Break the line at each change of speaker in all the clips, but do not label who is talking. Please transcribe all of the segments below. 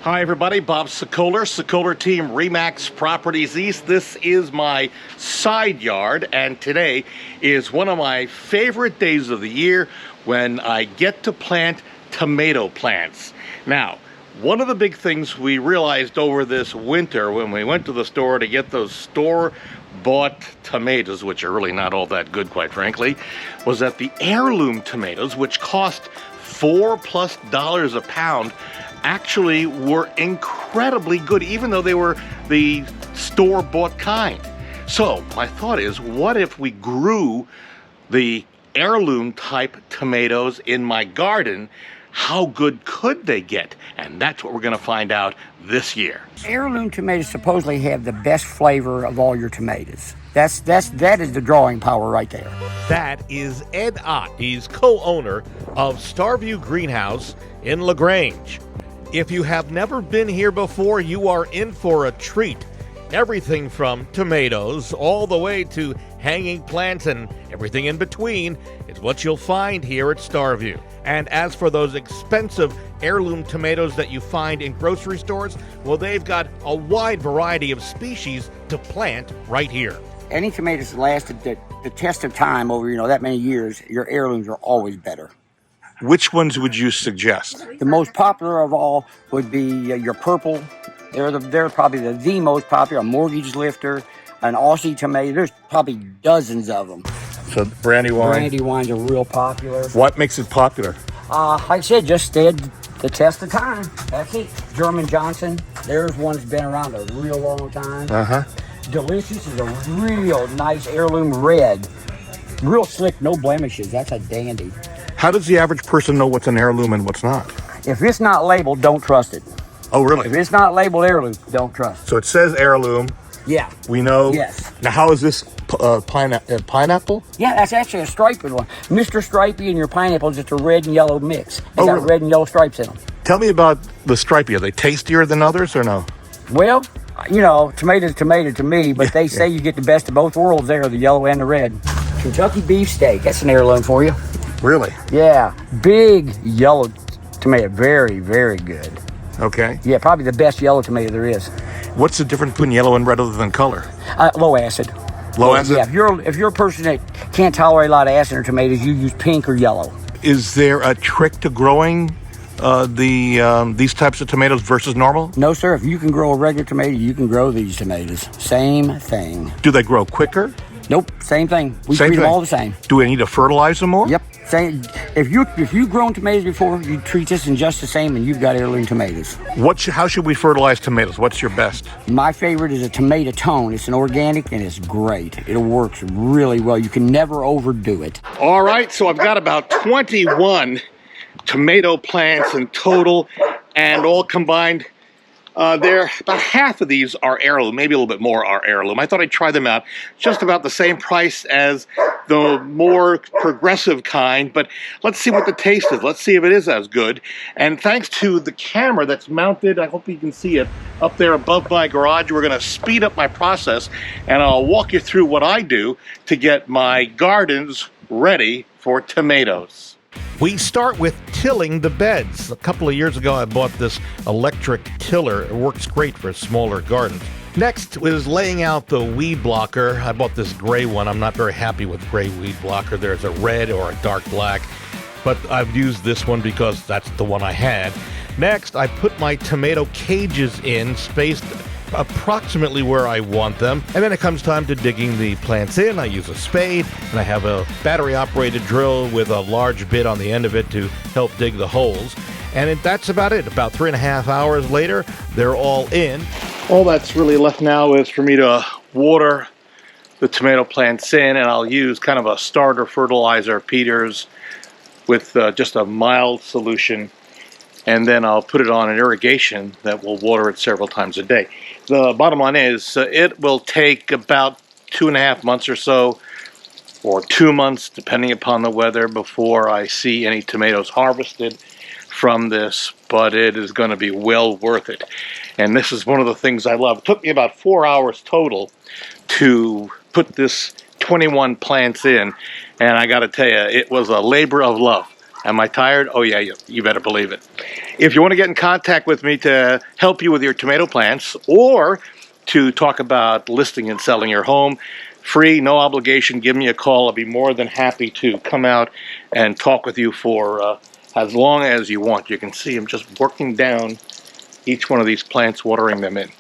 Hi everybody, Bob Sokoler, Sokoler Team Remax Properties East. This is my side yard, and today is one of my favorite days of the year when I get to plant tomato plants. Now, one of the big things we realized over this winter when we went to the store to get those store-bought tomatoes, which are really not all that good, quite frankly, was that the heirloom tomatoes, which cost $4+ a pound, actually were incredibly good, even though they were the store-bought kind. So my thought is, what if we grew the heirloom type tomatoes in my garden? How good could they get? And that's what we're going to find out this year.
Heirloom tomatoes supposedly have the best flavor of all your tomatoes. That is the drawing power right there.
That is Ed Ott. He's co-owner of Starview Greenhouse in Grange. If you have never been here before, you are in for a treat. Everything from tomatoes all the way to hanging plants and everything in between is what you'll find here at Starview. And as for those expensive heirloom tomatoes that you find in grocery stores, well, they've got a wide variety of species to plant right here.
Any tomatoes that lasted the test of time over that many years, your heirlooms are always better.
Which ones would you suggest?
The most popular of all would be your purple. They're probably the most popular. A mortgage lifter, an Aussie tomato. There's probably dozens of them.
So Brandywine.
Brandywine's are real popular.
What makes it popular?
Like I said, just stood the test of time. That's it. German Johnson. There's one that's been around a real long time. Delicious is a real nice heirloom red. Real slick, no blemishes. That's a dandy.
How does the average person know what's an heirloom and what's not?
If it's not labeled, don't trust it.
Oh, really?
If it's not labeled heirloom, don't trust it.
So it says heirloom.
Yeah.
We know.
Yes.
Now, how is this pineapple?
Yeah, that's actually a striped one. Mr. Stripey and your pineapple is just a red and yellow mix. They got
Really?
red and yellow stripes in them.
Tell me about the stripey. Are they tastier than others or no?
Well, tomato's tomato to me, but they say you get the best of both worlds there, the yellow and the red. Kentucky beefsteak, that's an heirloom for you.
Really?
Yeah, big yellow tomato, very, very good.
Okay.
Yeah, probably the best yellow tomato there is.
What's the difference between yellow and red other than color?
Low acid.
Low acid?
Yeah, if you're a person that can't tolerate a lot of acid in tomatoes, you use pink or yellow.
Is there a trick to growing these types of tomatoes versus normal?
No, sir. If you can grow a regular tomato, you can grow these tomatoes. Same thing.
Do they grow quicker?
Nope, same thing. We
Same
treat them
thing.
all the same.
Do we need to fertilize them more?
Yep. Same. If you've grown tomatoes before, you treat this in just the same, and you've got heirloom tomatoes.
How should we fertilize tomatoes? What's your best?
My favorite is a tomato tone. It's an organic and it's great. It works really well. You can never overdo it.
All right, so I've got about 21 tomato plants in total, and all combined, about half of these are heirloom, maybe a little bit more are heirloom. I thought I'd try them out. Just about the same price as the more progressive kind, but let's see what the taste is. Let's see if it is as good. And thanks to the camera that's mounted, I hope you can see it, up there above my garage, we're going to speed up my process, and I'll walk you through what I do to get my gardens ready for tomatoes.
We start with tilling the beds. A couple of years ago, I bought this electric tiller. It works great for smaller gardens. Next is laying out the weed blocker. I bought this gray one. I'm not very happy with gray weed blocker. There's a red or a dark black, but I've used this one because that's the one I had. Next, I put my tomato cages in, spaced approximately where I want them, and then it comes time to digging the plants in. I use a spade, and I have a battery-operated drill with a large bit on the end of it to help dig the holes. And that's about it. About 3.5 hours later, they're all in.
All that's really left now is for me to water the tomato plants in, and I'll use kind of a starter fertilizer, Peters, with just a mild solution, and then I'll put it on an irrigation that will water it several times a day. The bottom line is it will take about 2.5 months or so, or 2 months, depending upon the weather, before I see any tomatoes harvested from this, but it is going to be well worth it. And this is one of the things I love. It took me about 4 hours total to put this 21 plants in, and I got to tell you, it was a labor of love. Am I tired? Oh yeah, you better believe it. If you want to get in contact with me to help you with your tomato plants or to talk about listing and selling your home, free, no obligation, give me a call. I'll be more than happy to come out and talk with you for as long as you want. You can see I'm just working down each one of these plants, watering them in.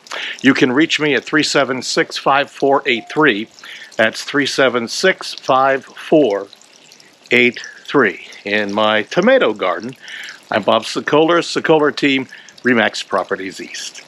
You can reach me at 376-5483. That's 376-5483. In my tomato garden, I'm Bob Sokoler, Sokoler Team, RE/MAX Properties East.